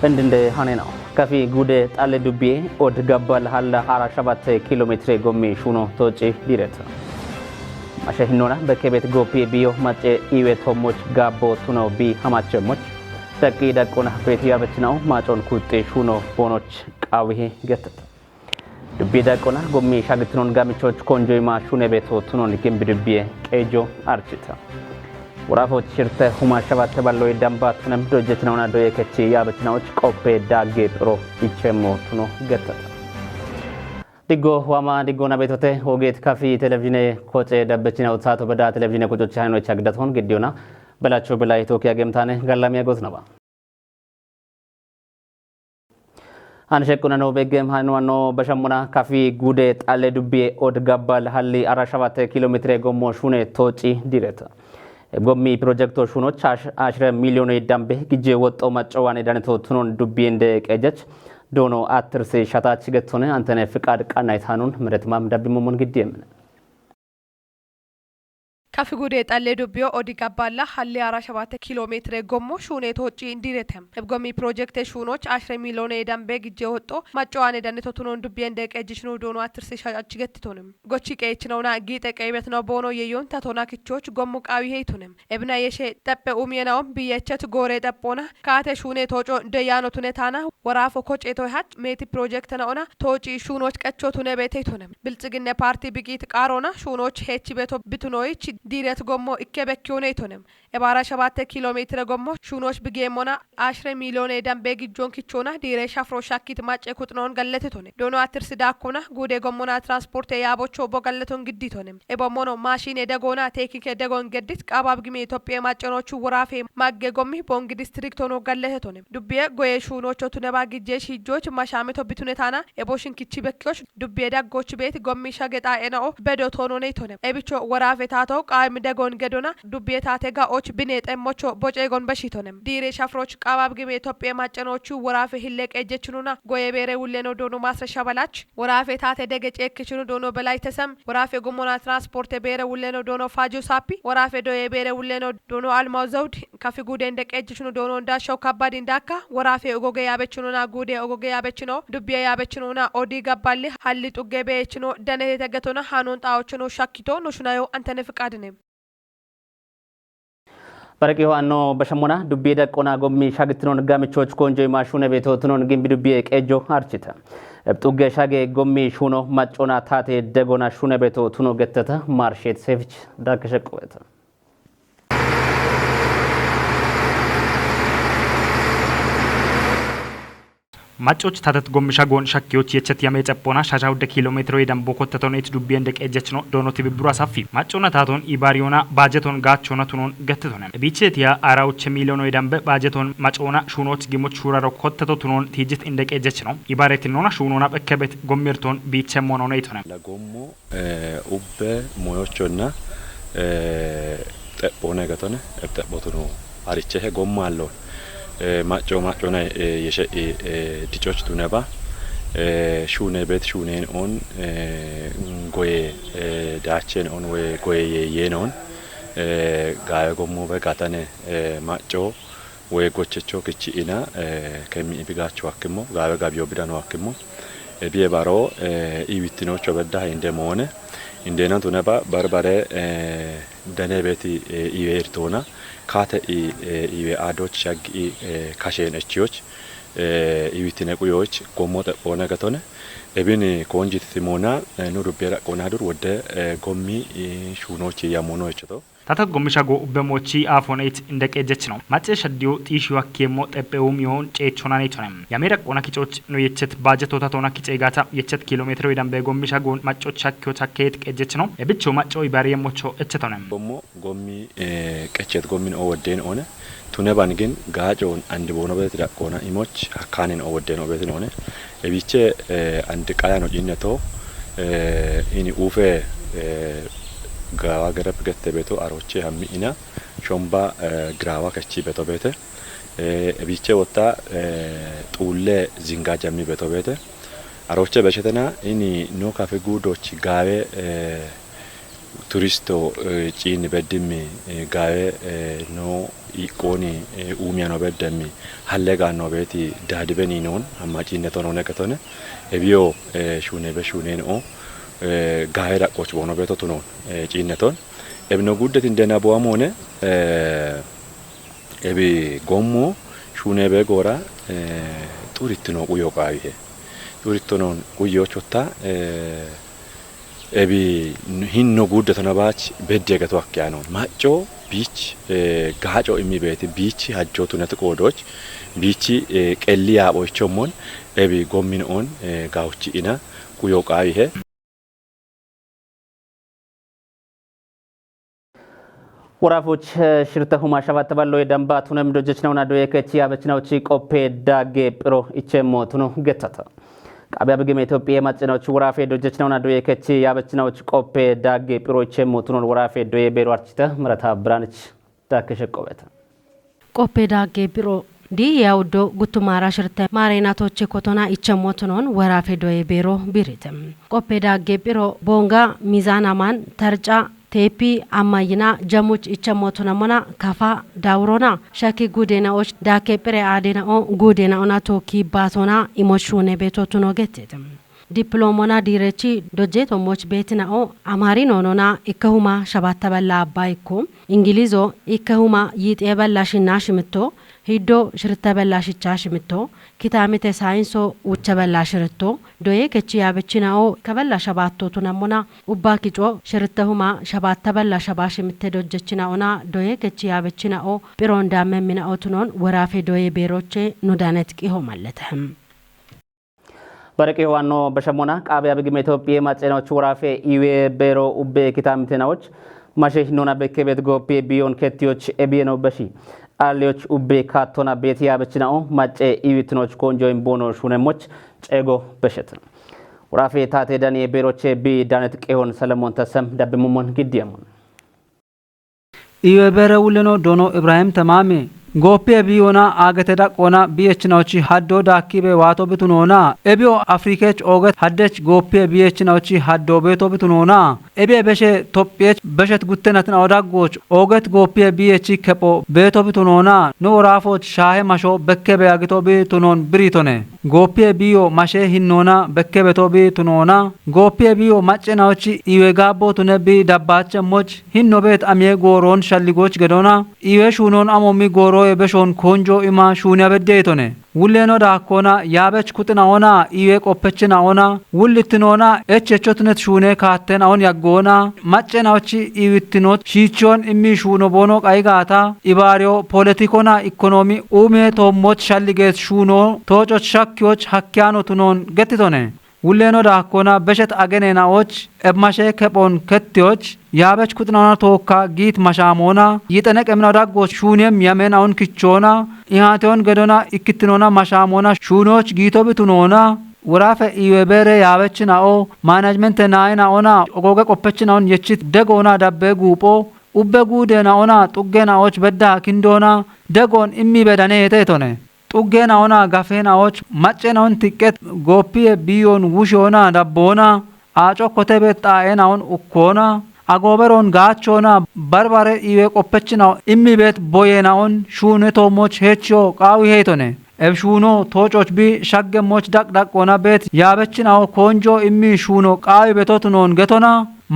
እንደ ሃኔ ነው ከፊ ጉደ ጣለ ዱቤ ኦድ ገባል ሐላ 47 ኪሎ ሜትር ጎሜ ሹኖ ቶጪ ዲረት አሸህኖና በከቤት ጎፔ ቢዮ ማጨ ኢዌቶሞች ጋቦ ቱኖ ቢ ሐማቸሞች ተቂ ደቆና ቤት ያበችናው ማጮን ኩጤ ሹኖ ቦኖች ቃዊሄ ገተተ ዱቤ ደቆና ጎሜ ሻግትኖን ጋሚቾች ኮንጆይማ ሹኔ ቤቶ ቱኖን ገምብ ዱቤ ቀጆ አርችታ ወራፎች ሽርተ ሁማ ሸባት ተባለው የዳምባቱንም ዶጀት ነውና ዶየከቺ ያበችናዎች ቆፔ ዳጌ ፕሮ ይቸሞ ቱኖ ገተተ ዲጎ ዋማ ዲጎና ቤቶቴ ሆጌት ካፊ ቴሌቪዥን ኮጨ ደበችናው ታቶ በዳ ቴሌቪዥን ኮጮች ሃይኖች አግዳቶን ግዲዮና በላቸው በላይ ቶኪያ ገምታነ ጋላሚያ ጎዝነባ አንሸቁና ነው በገም ሃይኖ በሸሙና ካፊ ጉደ ጣለ ዱቤ ኦድ ጋባል ሐሊ 47 ኪሎ ሜትር ጎሞ ሹኔ ቶጪ ዲሬታ ጎሚ ፕሮጀክቶች ሹኖች 10 ሚሊዮን የዳምቤ ግጄ ወጣው ማጨዋኔ ዳንቶ ቱኖን ዱቤ እንደ ቀጀች ዶኖ አትርሴ ሻታች ገቶነ አንተነ ፍቃድ ቃናይታኑን ምረትማም ዳብሙሙን ግዴም ካፊ ጉዴ ጣለ ዱቤ ኦዲ ጋባላ ሐሊ 47 ኪሎ ሜትር ጎሞ ሹኔ ቶጪ እንዲረተም ጎሚ ፕሮጀክት ሹኖች 10 ሚሊዮን የዳምቤ ግጄ ወጦ ማጨዋኔ ዳንቶ ቱኖን ዱቤ እንደ ቀጀች ነው ዶኖ አትርሴ ሻታች ገትቶንም ጎቺ ቀይች ነውና ጊጠ ቀይበት ነው ቦኖ የዮን ታቶና ክቾች ጎሙ ቃዊ ሄቱንም እብና የሸ ጠበ ኡሚናው ቢየቸት ጎሬ ጠጶና ካተ ሹኔ ቶጮ ደያኖ ቱነታና ወራፎ ኮጬቶ ሀጭ ሜቲ ፕሮጀክት ነውና ቶጪ ሹኖች ቀቾ ቱነ ቤቴቱንም ብልጽግና ፓርቲ ቢቂት ቃሮና ሹኖች ሄቺ ቤቶ ብቱኖይች ዲረት ጎሞ ኢከበኪዮ ነይቶንም የባራ 7 ኪሎ ሜትር ጎሞ ሹኖች ብጌሞና 10 ሚሊዮን የዳምቤ ግጆን ኪቾና ዲሬ ሻፍሮ ሻኪት ማጨ ኩጥኖን ገለተቶነ ዶኖ አትርስ ዳኮና ጉዴ ጎሞና ትራንስፖርት ያቦቾ ቦገለቶን ግዲቶንም ኤቦሞኖ ማሽን የደጎና ቴክኒክ የደጎን ገዲት ቃባብ ግሜ ኢትዮጵያ ማጨኖቹ ወራፌ ማገ ጎሚ ቦንግ ዲስትሪክት ሆኖ ገለተቶንም ዱቤ ጎዬ ሹኖቹ ቱነባ ግጄ ሺጆች ማሻመቶ ቢቱነታና ኤቦሽን ኪቺ በኪዮች ዱቤ ዳጎች ቤት ጎሚ ሻገጣ ኤናኦ በዶቶኖ ነይቶንም ኤቢቾ ወራፌ ታቶ ቃም ደጎን ገዶና ዱቤ ታቴጋ ኦች ቢኔ ጠሞቾ ቦጬ ጎን በሺቶንም ዲሬ ሻፍሮች ቃባብ ግሜ ኢትዮጵያ ማጨኖቹ ወራፌ ሂለቀ እጀችኑና ጎዬ ቤሬ ውሌኖ ዶኖ ማስረሻ በላች ወራፌ ታቴ ደገጨ እክችኑ ዶኖ በላይ ተሰም ወራፌ ጎሞና ትራንስፖርት ቤሬ ውሌኖ ዶኖ ፋጁ ሳፒ ወራፌ ዶዬ ቤሬ ውሌኖ ዶኖ አልማው ዘውድ ካፊ ጉዴ እንደ ቀጅችኑ ዶኖ እንዳሻው ከባድ እንዳካ ወራፌ ኦጎጌ ያበችኑና ጉዴ ኦጎጌ ያበችኖ ዱቤ ያበችኑና ኦዲ ገባሊ ሐሊ ጡጌ ቤችኖ ደነ ተገቶና ሃኖን ጣዎችኖ ሻኪቶ ኖሽናዮ አንተነ ፍቃድነ በረቂ ዋኖ በሸሞና ዱቤ ደቆና ጎሚ ሻግትኖን ጋምቾች ኮንጆይ ማሹነ ቤቶ ቱኖን ግምቢ ዱቤ ቀጆ አርችታ እብጡገ ሻጌ ጎሚ ሹኖ ማጮና ታቴ ደጎና ሹነ ቤቶ ቱኖ ገተተ ማርሼት ሴፍች ዳከሸቆተ ማጮች ታተት ጎምሻ ጎን ሻኪዎች የቸት ያመ ጨጶና ሻሻው ደ ኪሎ ሜትር የደም ቦኮተቶን እት ዱቤ እንደ ቀጀች ነው ዶኖ ትብብሩ አሳፊ ማጮና ታቶን ኢባሪዮና ባጀቶን ጋቾና ቱኖን ገትቶነ ቢቸት ያ አራውች ሚሊዮን የደም ባጀቶን ማጮና ሹኖች ግሞች ሹራሮ ኮተቶ ቱኖን ትጅት እንደ ቀጀች ነው ኢባሬትኖና ሹኖና በከበት ጎሚርቶን ቢቸሞኖ ነው ይቶነ ለጎሞ ኡበ ሞዮቾና ጠጶና ገቶነ ጠጶቱ ነው አሪቸ ጎማ አለው ማጮና የሸኢ ዲቾች ቱነባ ሹኔ ቤት ሹኔን ኦን ጎዬ ዳቼን ኦን ወይ ጎዬ የነውን ጋየ ጎሞ በቃታነ ማጮ ወይ ጎቸቾ ክቺኢና ከሚቢጋቸው አክሞ ጋየ ጋቢዮ ቢዳኖ አክሞ ቢባሮ ኢዊትኖች ወበዳ እንደመሆነ እንደና ቱነባ በርበሬ ደነ ቤት ኢዌርቶና ካተ ኢዌ አዶች ሻግ ካሼን እቺዎች ኢዊትነ ቁዮች ጎሞ ጠጶና ገቶነ እብን ኮንጂት ሲሞና ኑሩ ቤራ ቆናዱር ወደ ጎሚ ሹኖች ያሞኖ እችቶ ታተት ጎምሻ ጎ በሞቺ አፎኔት እንደ ቀጀች ነው ማጨ ሸዲዮ ጢሹ አኬሞ ጠጴውም ይሆን ጨቾና ነይቶንም ያሜራ ቆና ኪጮች ነው የቸት ባጀት ወታቶና ኪጨ ጋታ የቸት ኪሎ ሜትር ወይዳም በጎምሻ ጎን ማጮች ሻኪዎች አከየት ቀጀች ነው እብቾ ማጮ ይባሪየሞቾ እቸቶንም ጎሞ ጎሚ ቀጨት ጎሚን ኦወዴን ኦነ ቱነባን ግን ጋጮን አንድ ቦኖ ቤት ዳቆና ኢሞች አካኔን ኦወዴን ኦቤት ሆነ እቢቼ አንድ ቃያ ነው ጂነቶ ኢኒ ኡፌ ጋዋ ገረብ ገተ ቤቶ አሮቼ ሀሚኢና ሾምባ ግራዋ ከቺ ቤቶ ቤተ እቢቼ ወጣ ጡለ ዚንጋጃሚ ቤቶ ቤተ አሮቼ በሸተና ኢኒ ኖ ካፌ ጉዶች ጋዌ turisto ciin beddimi gawe no ikoni umiano beddami hallega no beti dadibeni non amma ciinne tono ne katone ebio shune be shune no gawe da qoch bono beto tunon ciinne ton ebno guddetin dena boamone ebi gommo shune be gora turitino uyo qawihe turitonon uyo chotta ebi hinno guddetona baach bedde gato akyanon macho beach gajo immi beti beach hajjotu net qodoch beach qelli yabochomon ebi gommin on gawchi ina uyo qawihe ወራፎች ሽርተሁማ ሸባት ባለው የደንባ ቱነም ዶጀች ነውና ዶየ ከቺያ በችናው ቺ ቆፔ ዳጌ ፕሮ ኢቸሞ ቱኑ ገተተ ቃቢያ በገመ ኢትዮጵያ ማጽናዎች ወራፌ ዶጀች ነውና ዶየ ከቺያ በችናው ቺ ቆፔ ዳጌ ፕሮ ኢቸሞ ቱኑ ወራፌ ዶየ ቤሩ አርችተ ምረታ ብራንች ዳከሸቆበት ቆፔ ዳጌ ፕሮ ዲ ያውዶ ጉቱማራ ሽርተ ማሬናቶች ኮቶና ኢቸሞ ቱኑን ወራፌ ዶየ ቤሮ ቢሪተም ቆፔ ዳጌ ፕሮ ቦንጋ ሚዛናማን ተርጫ ቴፒ አማይና ጀሙች ኢቸሞቱና ሞና ካፋ ዳውሮና ሸኪ ጉዴናዎች ዳኬ ፕሬ አዴናኦ ጉዴናኦና ቶኪ ባቶና ኢሞሹኔ ቤቶቱኖ ገቴትም ዲፕሎሞና ዲሬቺ ዶጄቶሞች ቤትናኦ አማሪኖኖና ኢከሁማ ሸባተ በላ አባይኩ እንግሊዞ ኢከሁማ ይጤበላሽና ሽምቶ ሂዶ ሽርተ በላሽቻ ሽምቶ ኪታሚቴ ሳይንሶ ውቸ በላሽርቶ ዶዬ ከቺ ያበችናኦ ከበላ ሸባቶቱ ነሞና ኡባኪጮ ሽርተሁማ ሸባተ በላ ሸባሽ ምትዶጀችናኦና ዶዬ ከቺ ያበችናኦ ጲሮንዳ መሚናኦ ቱኖን ወራፌ ዶዬ ቤሮቼ ኑዳነት ቂሆ ማለተም በረቄ ዋኖ በሸሞና ቃቢያ በግመ ኢትዮጵያ ማጽናዎች ወራፌ ኢዌ ቤሮ ኡቤ ኪታሚቴናዎች ማሸህ ኖና በከቤት ጎፔ ቢዮን ከቲዎች ኤቢኖ በሺ አሌዎች ኡቤ ካቶና ቤት ያበችናው ማጨ ኢዊትኖች ኮንጆይን ቦኖ ሹነሞች ጨጎ በሸት ወራፌ ታቴ ዳኒ ቤሮቼ ቢ ዳነት ቄሆን ሰለሞን ተሰም ዳብሙሞን ግዲያሙን ኢዌ ቤረ ውለኖ ዶኖ ኢብራሂም ተማሜ ጎፔ ቢዮና አገተዳ ቆና ቢየችናውቺ ሀዶ ዳኪቤ ዋቶ ብቱኖና ኤቢዮ አፍሪኬች ኦገት ሀደች ጎፔ ቢየችናውቺ ሀዶ ቤቶ ብቱኖና ኤቢየ በሸ ቶጴች በሸት ጉተነትን አውዳጎች ኦገት ጎፔ ቢየቺ ከጶ ቤቶ ብቱኖና ኖ ራፎች ሻሄ ማሾ በከበ ያግቶ ብቱኖን ብሪቶነ ጎፔ ቢዮ ማሼ ሂኖና በከበቶ ብቱኖና ጎፔ ቢዮ ማጨናውቺ ኢዌጋቦ ቱነቢ ዳባቸ ሞች ሂኖ ቤት አሚየ ጎሮን ሸልጎች ገዶና ኢዌ ሹኖን አሞሚ ጎሮ የበሾን ኮንጆ ኢማ ሹን ያበደይቶነ ውሌኖ ዳኮና ያበች ኩጥና ኦና ኢዌ ቆፐችና ኦና ውልትኖና እቸቾትነት ሹኔ ካተን አሁን ያጎና ማጨናውቺ ኢዊትኖት ሺቾን ኢሚ ሹኖ ቦኖ ቃይጋታ ኢባሪዮ ፖለቲኮና ኢኮኖሚ ኡሜ ቶሞች ሻሊጌት ሹኖ ቶጮች ሻኪዎች ሀኪያኖ ቱኖን ገትቶነ ውሌኖ ዳኮና በሸት አገኔናዎች እብማሼ ከጶን ከትዮች ያበች ኩጥናና ቶካ ጊት ማሻሞና ይጠነቅ ምናው ዳጎች ሹኔም ያሜናውን ክቾና ኢሃቴውን ገዶና ኢክትኖና ማሻሞና ሹኖች ጊቶ ብቱኖና ወራፈ ኢዌበረ ያበችናኦ ማናጅመንት ናይናኦና ኦጎገ ቆፐችናውን የችት ደጎና ዳበ ጉጶ ኡበ ጉዴናኦና ጡጌናዎች በዳ ኪንዶና ደጎን ኢሚ በዳኔ የቴቶነ ጡጌናኦና ጋፌናዎች ማጨናውን ትቄት ጎፒየ ቢዮን ውሾና ዳቦና አጮ ኮተቤት ጣኤናውን ኡኮና አጎበሮን ጋቾና በርባሬ ኢዌ ቆፐችናው ኢሚ ቤት ቦየናውን ሹኔ ቶሞች ሄችዮ ቃዊ ሄቶነ ኤብሹኖ ቶጮች ቢ ሻገሞች ዳቅዳቆና ቤት ያበችናው ኮንጆ ኢሚ ሹኖ ቃዊ ቤቶትኖን ገቶና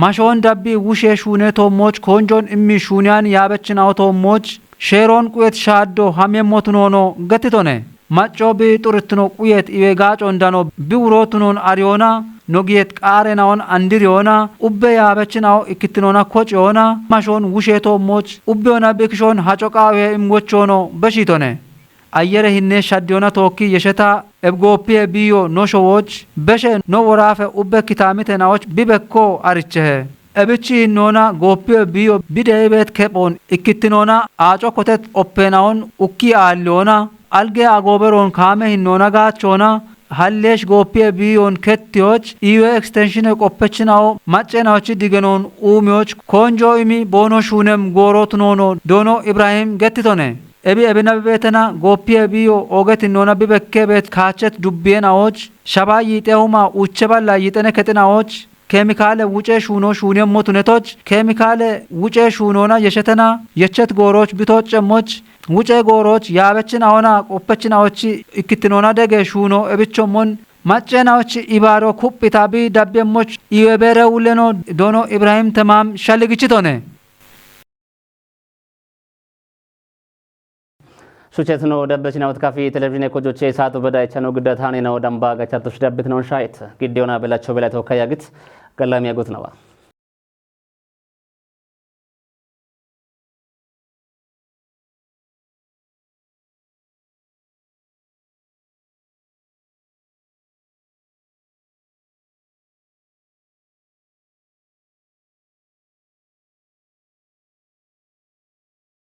ማሾን ዳቢ ውሼ ሹኔ ቶሞች ኮንጆን ኢሚ ሹኒያን ያበችናው ቶሞች ሼሮን ቁየት ሻዶ ሀሜሞትኖኖ ገትቶነ ማጮ ቢ ጡርትኖ ቁየት ኢዌ ጋጮ እንዳኖ ቢውሮትኖን አሪዮና ኖጊየት ቃሬናውን አንድሪዮና ኡበ ያበችናው ኢክትኖና ኮጭዮና ማሾን ውሼቶ ሞች ኡበዮና ቢክሾን ሀጮቃዌ ኢምጎቾኖ በሺቶነ አየረ ሂኔ ሻዲዮና ቶኪ የሸታ ኤብጎፒ ቢዮ ኖሾዎች በሸ ኖ ወራፈ ኡበ ኪታሚቴናዎች ቢበኮ አርቸሄ እብቺ ኖና ጎፒ ቢዮ ቢደይቤት ከጶን ኢክትኖና አጮ ኮተት ኦፔናውን ኡኪ አሊዮና አልጌ አጎበሮን ካሜ ሂኖና ጋቾና ሀሌሽ ጎፒ ቢዮን ከትዮች ኢዌ ኤክስቴንሽን ቆፐችናው ማጨናዎች ዲገኖን ኡሚዎች ኮንጆ ኢሚ ቦኖ ሹነም ጎሮት ኖኖ ዶኖ ኢብራሂም ገትቶነ ኤቢ ኤብነቤተና ጎፒ ቢዮ ኦገት ኖና ቢበከ ቤት ካቸት ዱቤናዎች ሸባ ይጤውማ ኡቸባላ ይጠነ ከጥናዎች ኬሚካል ውጬ ሹኖ ሹኔ ሞቱነቶች ኬሚካል ውጬ ሹኖና የሸተና የቸት ጎሮች ቢቶች ጨሞች ውጬ ጎሮች ያበችን አሁና ቆፐችናዎች እክትኖና ደገ ሹኖ እብቾሞን ማጨናዎች ኢባሮ ኩፕታቢ ዳቤሞች ኢዌበረ ውለኖ ዶኖ ኢብራሂም ተማም ሻልግችቶነ ሱቸት ነው ደበችና ወትካፊ ቴሌቪዥን የኮጆቼ ሰዓቱ በዳይቻ ነው ግዳታኔ ነው ደምባ ጋቻቶች ዳብት ነው ሻይት ግዴውና በላቸው በላይ ተወካያግት ገላሚ ያጎት ነው